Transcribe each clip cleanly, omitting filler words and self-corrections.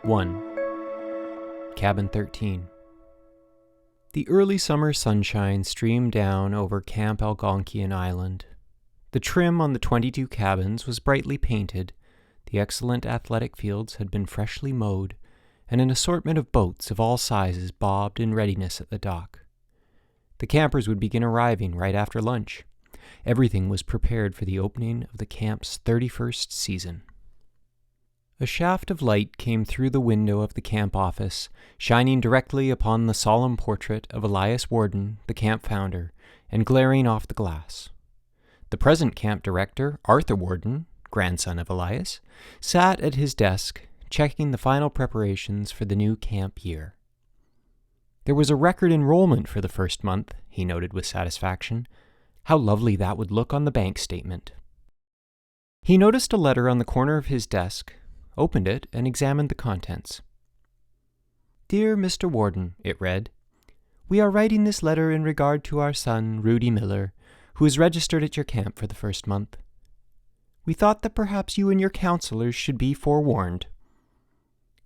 1. Cabin 13. The early summer sunshine streamed down over Camp Algonquian Island. The trim on the 22 cabins was brightly painted, the excellent athletic fields had been freshly mowed, and an assortment of boats of all sizes bobbed in readiness at the dock. The campers would begin arriving right after lunch. Everything was prepared for the opening of the camp's 31st season. A shaft of light came through the window of the camp office, shining directly upon the solemn portrait of Elias Warden, the camp founder, and glaring off the glass. The present camp director, Arthur Warden, grandson of Elias, sat at his desk, checking the final preparations for the new camp year. There was a record enrollment for the first month, he noted with satisfaction. How lovely that would look on the bank statement. He noticed a letter on the corner of his desk, opened it, and examined the contents. Dear Mr. Warden, it read, we are writing this letter in regard to our son, Rudy Miller, who is registered at your camp for the first month. We thought that perhaps you and your counselors should be forewarned.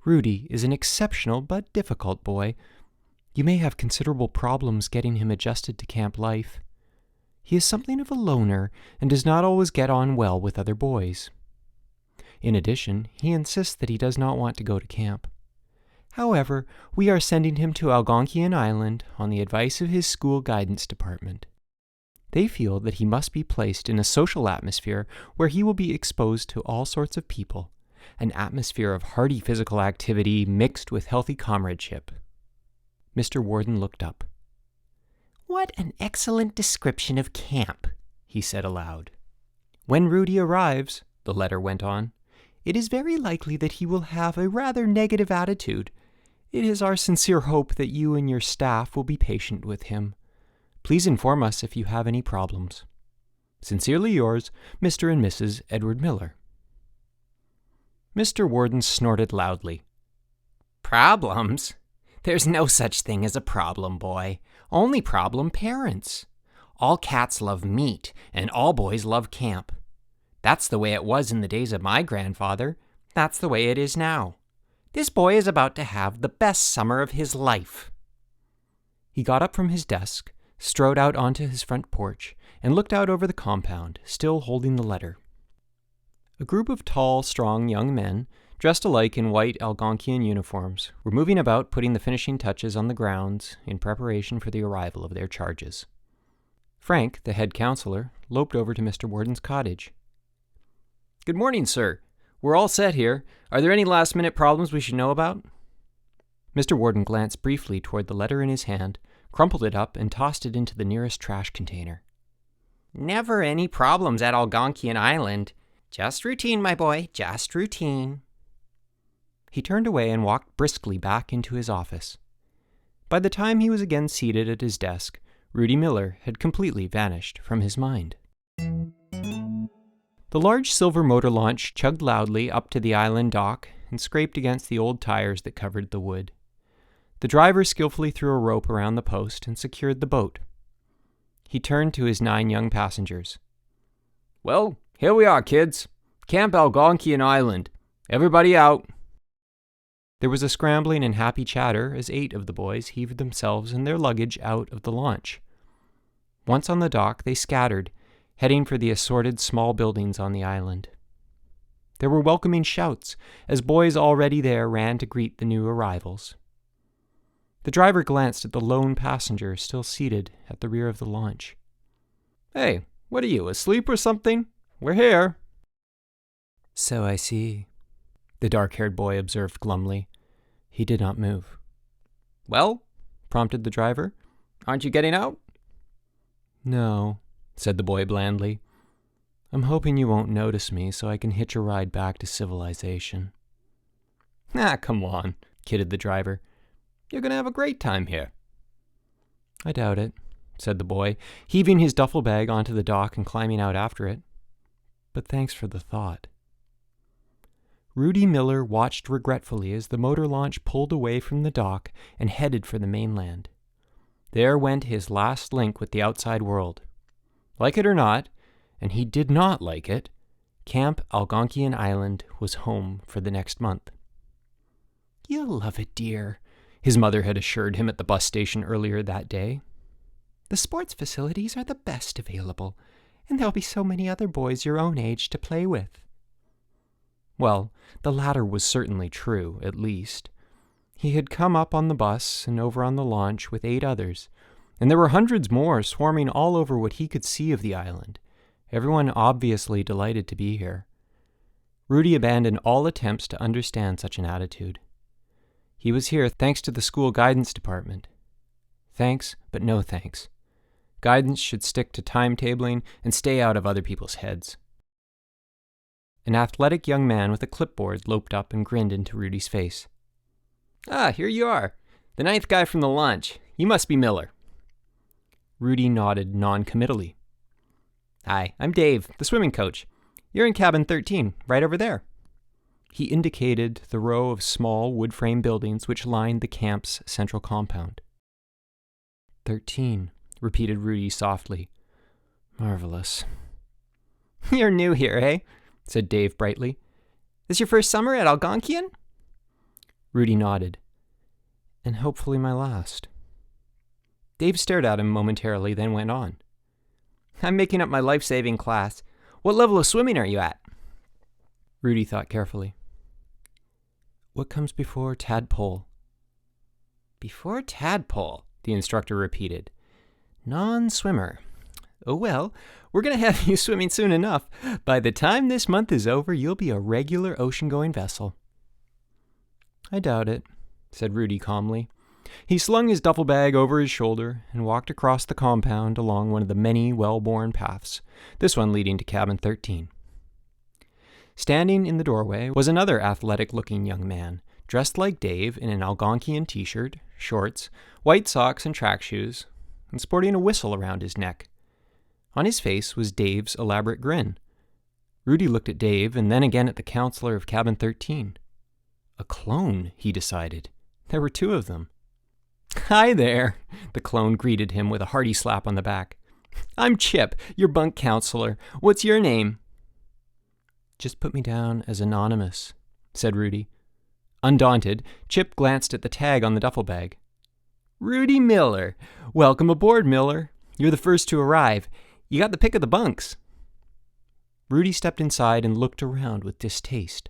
Rudy is an exceptional but difficult boy. You may have considerable problems getting him adjusted to camp life. He is something of a loner and does not always get on well with other boys. In addition, he insists that he does not want to go to camp. However, we are sending him to Algonquian Island on the advice of his school guidance department. They feel that he must be placed in a social atmosphere where he will be exposed to all sorts of people, an atmosphere of hearty physical activity mixed with healthy comradeship. Mr. Warden looked up. What an excellent description of camp, he said aloud. When Rudy arrives, the letter went on, it is very likely that he will have a rather negative attitude. It is our sincere hope that you and your staff will be patient with him. Please inform us if you have any problems. Sincerely yours, Mr. and Mrs. Edward Miller. Mr. Warden snorted loudly. Problems? There's no such thing as a problem boy. Only problem parents. All cats love meat, and all boys love camp. That's the way it was in the days of my grandfather. That's the way it is now. This boy is about to have the best summer of his life. He got up from his desk, strode out onto his front porch, and looked out over the compound, still holding the letter. A group of tall, strong young men, dressed alike in white Algonquian uniforms, were moving about putting the finishing touches on the grounds in preparation for the arrival of their charges. Frank, the head counselor, loped over to Mr. Warden's cottage. Good morning, sir. We're all set here. Are there any last-minute problems we should know about? Mr. Warden glanced briefly toward the letter in his hand, crumpled it up, and tossed it into the nearest trash container. Never any problems at Algonquian Island. Just routine, my boy, just routine. He turned away and walked briskly back into his office. By the time he was again seated at his desk, Rudy Miller had completely vanished from his mind. The large silver motor launch chugged loudly up to the island dock and scraped against the old tires that covered the wood. The driver skillfully threw a rope around the post and secured the boat. He turned to his 9 young passengers. Well, here we are, kids. Camp Algonquian Island. Everybody out. There was a scrambling and happy chatter as 8 of the boys heaved themselves and their luggage out of the launch. Once on the dock, they scattered, heading for the assorted small buildings on the island. There were welcoming shouts as boys already there ran to greet the new arrivals. The driver glanced at the lone passenger still seated at the rear of the launch. Hey, what are you, asleep or something? We're here. So I see, the dark-haired boy observed glumly. He did not move. Well, prompted the driver, aren't you getting out? No, said the boy blandly. I'm hoping you won't notice me so I can hitch a ride back to civilization. Come on, kidded the driver. You're going to have a great time here. I doubt it, said the boy, heaving his duffel bag onto the dock and climbing out after it. But thanks for the thought. Rudy Miller watched regretfully as the motor launch pulled away from the dock and headed for the mainland. There went his last link with the outside world. Like it or not, and he did not like it, Camp Algonquian Island was home for the next month. "You'll love it, dear," his mother had assured him at the bus station earlier that day. "The sports facilities are the best available, and there'll be so many other boys your own age to play with." Well, the latter was certainly true, at least. He had come up on the bus and over on the launch with 8 others, and there were hundreds more swarming all over what he could see of the island, everyone obviously delighted to be here. Rudy abandoned all attempts to understand such an attitude. He was here thanks to the school guidance department. Thanks, but no thanks. Guidance should stick to timetabling and stay out of other people's heads. An athletic young man with a clipboard loped up and grinned into Rudy's face. "Ah, here you are. The 9th guy from the launch. You must be Miller." Rudy nodded non-committally. "Hi, I'm Dave, the swimming coach. You're in cabin 13, right over there." He indicated the row of small wood-frame buildings which lined the camp's central compound. 13, repeated Rudy softly. "Marvelous." "You're new here, eh?" said Dave brightly. "This your first summer at Algonquian?" Rudy nodded. "And hopefully my last." Dave stared at him momentarily, then went on. "I'm making up my life-saving class. What level of swimming are you at?" Rudy thought carefully. "What comes before tadpole?" "Before tadpole," the instructor repeated. "Non-swimmer. Oh well, we're going to have you swimming soon enough. By the time this month is over, you'll be a regular ocean-going vessel." "I doubt it," said Rudy calmly. He slung his duffel bag over his shoulder and walked across the compound along one of the many well-worn paths, this one leading to cabin 13. Standing in the doorway was another athletic-looking young man, dressed like Dave in an Algonquian t-shirt, shorts, white socks and track shoes, and sporting a whistle around his neck. On his face was Dave's elaborate grin. Rudy looked at Dave and then again at the counselor of cabin 13. A clone, he decided. There were 2 of them. "Hi there," the clone greeted him with a hearty slap on the back. "I'm Chip, your bunk counselor. What's your name?" "Just put me down as anonymous," said Rudy. Undaunted, Chip glanced at the tag on the duffel bag. "Rudy Miller. Welcome aboard, Miller. You're the first to arrive. You got the pick of the bunks." Rudy stepped inside and looked around with distaste.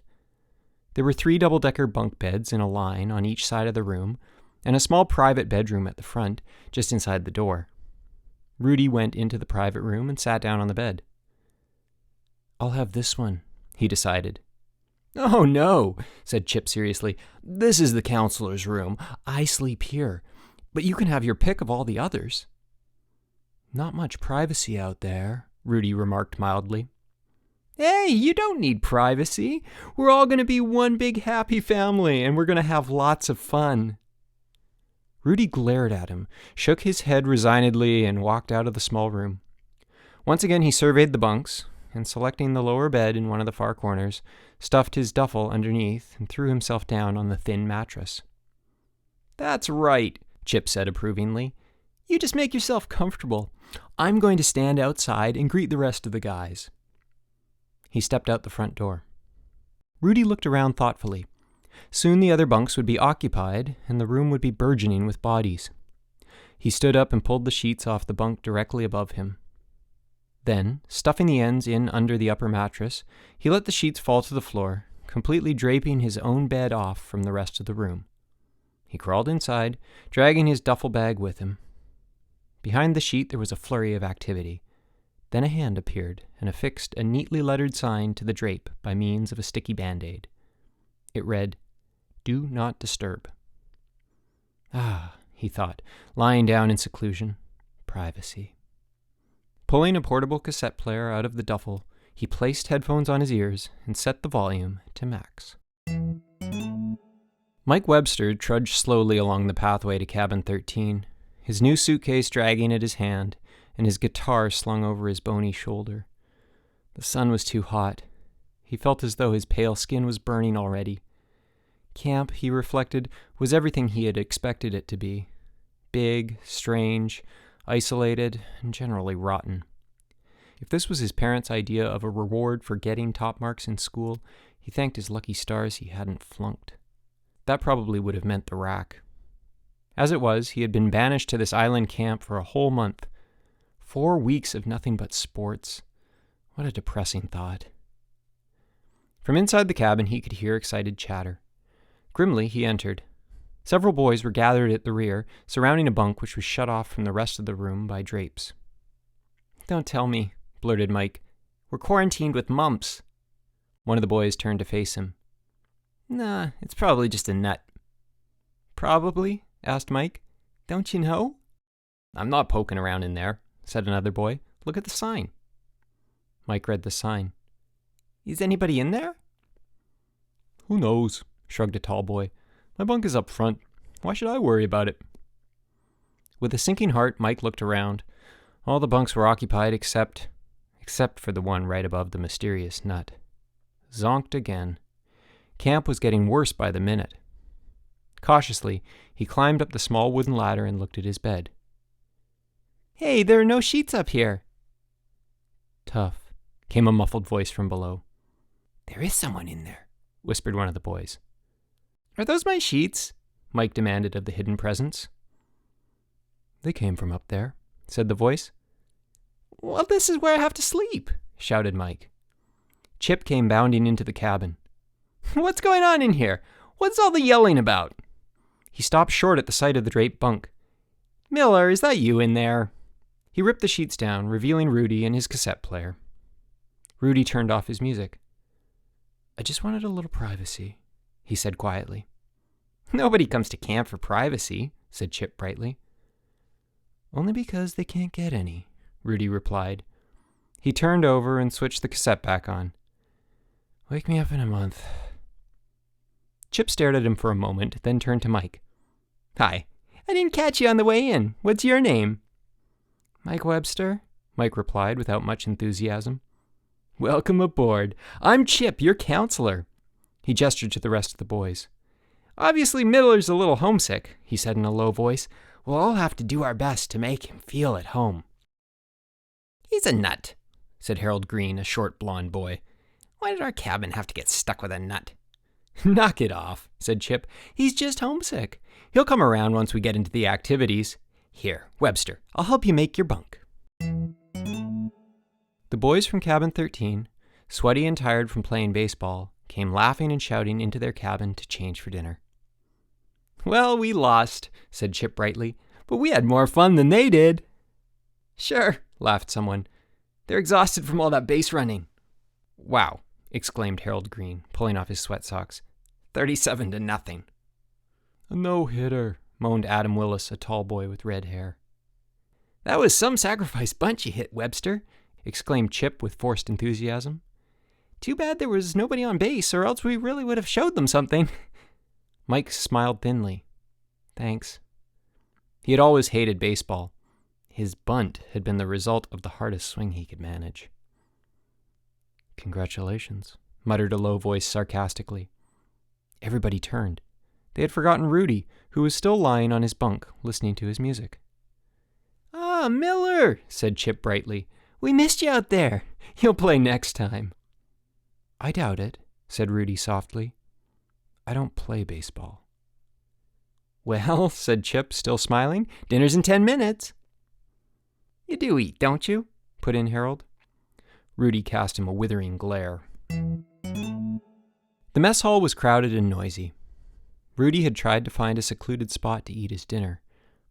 There were 3 double-decker bunk beds in a line on each side of the room, and a small private bedroom at the front, just inside the door. Rudy went into the private room and sat down on the bed. "I'll have this one," he decided. "Oh, no," said Chip seriously. "This is the counselor's room. I sleep here. But you can have your pick of all the others." "Not much privacy out there," Rudy remarked mildly. "Hey, you don't need privacy. We're all going to be one big happy family, and we're going to have lots of fun." Rudy glared at him, shook his head resignedly, and walked out of the small room. Once again he surveyed the bunks, and selecting the lower bed in one of the far corners, stuffed his duffel underneath and threw himself down on the thin mattress. "That's right," Chip said approvingly. "You just make yourself comfortable. I'm going to stand outside and greet the rest of the guys." He stepped out the front door. Rudy looked around thoughtfully. Soon the other bunks would be occupied, and the room would be burgeoning with bodies. He stood up and pulled the sheets off the bunk directly above him. Then, stuffing the ends in under the upper mattress, he let the sheets fall to the floor, completely draping his own bed off from the rest of the room. He crawled inside, dragging his duffel bag with him. Behind the sheet there was a flurry of activity. Then a hand appeared and affixed a neatly lettered sign to the drape by means of a sticky band-aid. It read, "Do not disturb." "Ah," he thought, lying down in seclusion. Privacy. Pulling a portable cassette player out of the duffel, he placed headphones on his ears and set the volume to max. Mike Webster trudged slowly along the pathway to cabin 13, his new suitcase dragging at his hand and his guitar slung over his bony shoulder. The sun was too hot. He felt as though his pale skin was burning already. Camp, he reflected, was everything he had expected it to be. Big, strange, isolated, and generally rotten. If this was his parents' idea of a reward for getting top marks in school, he thanked his lucky stars he hadn't flunked. That probably would have meant the rack. As it was, he had been banished to this island camp for a whole month. 4 weeks of nothing but sports. What a depressing thought. From inside the cabin, he could hear excited chatter. Grimly, he entered. Several boys were gathered at the rear, surrounding a bunk which was shut off from the rest of the room by drapes. "Don't tell me," blurted Mike. "We're quarantined with mumps." One of the boys turned to face him. "Nah, it's probably just a nut." "Probably?" asked Mike. "Don't you know?" "I'm not poking around in there," said another boy. "Look at the sign." Mike read the sign. "Is anybody in there?" "Who knows?" shrugged a tall boy. "My bunk is up front. Why should I worry about it?" With a sinking heart, Mike looked around. All the bunks were occupied except for the one right above the mysterious nut. Zonked again. Camp was getting worse by the minute. Cautiously, he climbed up the small wooden ladder and looked at his bed. "Hey, there are no sheets up here." "Tough," came a muffled voice from below. "There is someone in there," whispered one of the boys. "Are those my sheets?" Mike demanded of the hidden presence. "They came from up there," said the voice. "Well, this is where I have to sleep," shouted Mike. Chip came bounding into the cabin. "What's going on in here? What's all the yelling about?" He stopped short at the sight of the draped bunk. "Miller, is that you in there?" He ripped the sheets down, revealing Rudy and his cassette player. Rudy turned off his music. "I just wanted a little privacy," he said quietly. "Nobody comes to camp for privacy," said Chip brightly. "Only because they can't get any," Rudy replied. He turned over and switched the cassette back on. "Wake me up in a month." Chip stared at him for a moment, then turned to Mike. "Hi. I didn't catch you on the way in. What's your name?" "Mike Webster," Mike replied without much enthusiasm. "Welcome aboard. I'm Chip, your counselor." He gestured to the rest of the boys. "Obviously, Miller's a little homesick," he said in a low voice. "We'll all have to do our best to make him feel at home." "He's a nut," said Harold Green, a short blonde boy. "Why did our cabin have to get stuck with a nut?" "Knock it off," said Chip. "He's just homesick. He'll come around once we get into the activities. Here, Webster, I'll help you make your bunk." The boys from cabin 13, sweaty and tired from playing baseball, came laughing and shouting into their cabin to change for dinner. "Well, we lost," said Chip brightly, "but we had more fun than they did." "Sure," laughed someone. "They're exhausted from all that base running." "Wow," exclaimed Harold Green, pulling off his sweat socks. 37-0. "A no-hitter," moaned Adam Willis, a tall boy with red hair. "That was some sacrifice bunch you hit, Webster," exclaimed Chip with forced enthusiasm. "Too bad there was nobody on base, or else we really would have showed them something." Mike smiled thinly. "Thanks." He had always hated baseball. His bunt had been the result of the hardest swing he could manage. "Congratulations," muttered a low voice sarcastically. Everybody turned. They had forgotten Rudy, who was still lying on his bunk, listening to his music. "Ah, Miller," said Chip brightly. "We missed you out there. You'll play next time." "I doubt it," said Rudy softly. "I don't play baseball." "Well," said Chip, still smiling, "dinner's in 10 minutes. "You do eat, don't you?" put in Harold. Rudy cast him a withering glare. The mess hall was crowded and noisy. Rudy had tried to find a secluded spot to eat his dinner,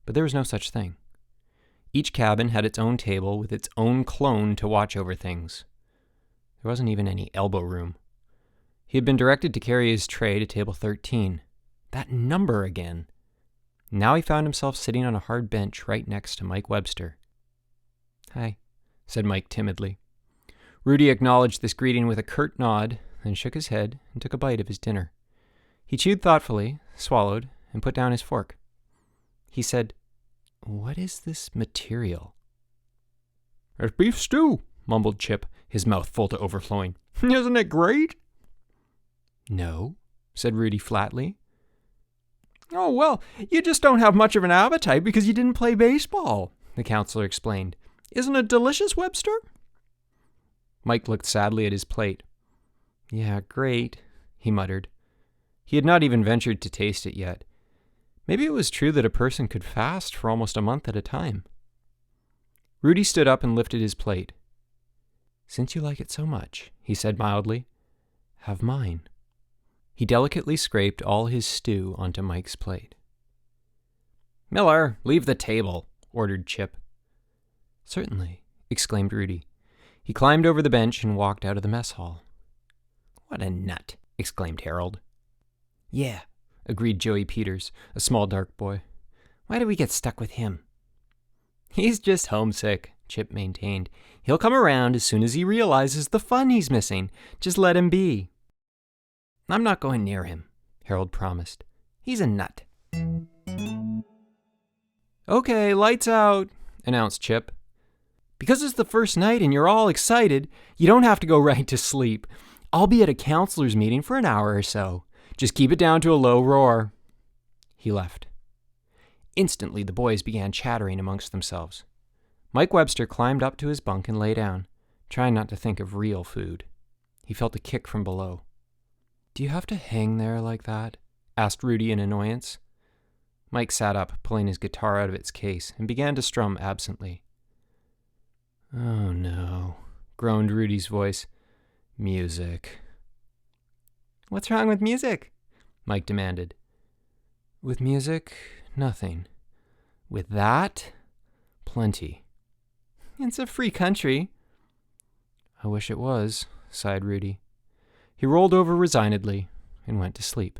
but there was no such thing. Each cabin had its own table with its own clone to watch over things. There wasn't even any elbow room. He had been directed to carry his tray to table 13. That number again! Now he found himself sitting on a hard bench right next to Mike Webster. "Hi," said Mike timidly. Rudy acknowledged this greeting with a curt nod, then shook his head and took a bite of his dinner. He chewed thoughtfully, swallowed, and put down his fork. He said, "What is this material?" "It's beef stew," mumbled Chip, his mouth full to overflowing. "Isn't it great?" "No," said Rudy flatly. "Oh, well, you just don't have much of an appetite because you didn't play baseball," the counselor explained. "Isn't it delicious, Webster?" Mike looked sadly at his plate. "Yeah, great," he muttered. He had not even ventured to taste it yet. Maybe it was true that a person could fast for almost a month at a time. Rudy stood up and lifted his plate. "Since you like it so much," he said mildly, "have mine." He delicately scraped all his stew onto Mike's plate. "Miller, leave the table," ordered Chip. "Certainly," exclaimed Rudy. He climbed over the bench and walked out of the mess hall. "What a nut," exclaimed Harold. "Yeah," agreed Joey Peters, a small dark boy. "Why did we get stuck with him?" "He's just homesick," Chip maintained. "He'll come around as soon as he realizes the fun he's missing. Just let him be." "I'm not going near him," Harold promised. "He's a nut." "Okay, lights out," announced Chip. "Because it's the first night and you're all excited, you don't have to go right to sleep. I'll be at a counselor's meeting for an hour or so. Just keep it down to a low roar." He left. Instantly, the boys began chattering amongst themselves. Mike Webster climbed up to his bunk and lay down, trying not to think of real food. He felt a kick from below. "Do you have to hang there like that?" asked Rudy in annoyance. Mike sat up, pulling his guitar out of its case, and began to strum absently. "Oh no," groaned Rudy's voice. "Music." "What's wrong with music?" Mike demanded. "With music, nothing. With that, plenty." "It's a free country." "I wish it was," sighed Rudy. He rolled over resignedly and went to sleep.